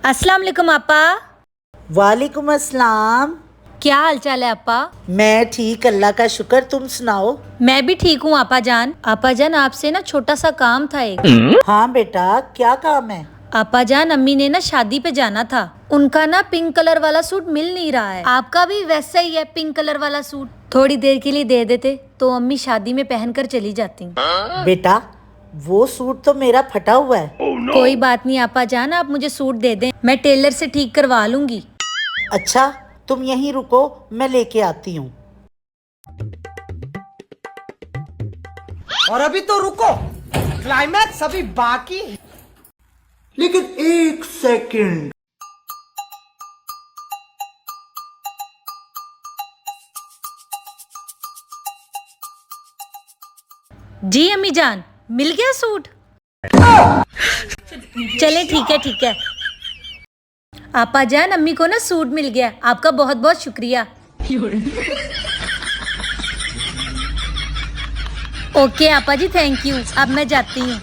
अस्सलाम वालेकुम आपा। वालेकुम अस्सलाम। क्या हाल चाल है आपा? मैं ठीक, अल्लाह का शुक्र। तुम सुनाओ। मैं भी ठीक हूँ आपा जान। आपा जान आपसे ना छोटा सा काम था एक। हाँ बेटा, क्या काम है? आपा जान अम्मी ने ना शादी पे जाना था। उनका ना पिंक कलर वाला सूट मिल नहीं रहा है। आपका भी वैसा ही है पिंक कलर वाला सूट। थोड़ी देर के लिए दे देते तो अम्मी शादी में पहनकर चली जाती। बेटा, वो सूट तो मेरा फटा हुआ है। कोई बात नहीं आपा जान, आप मुझे सूट दे दें, मैं टेलर से ठीक करवा लूंगी। अच्छा, तुम यहीं रुको, मैं लेके आती हूँ। और अभी तो रुको, क्लाइमैक्स अभी बाकी है। लेकिन एक सेकंड। जी अम्मी जान, मिल गया सूट? चले ठीक है। आपा जान अम्मी को ना सूट मिल गया, आपका बहुत बहुत शुक्रिया। ओके आपा जी, थैंक यू। अब मैं जाती हूँ।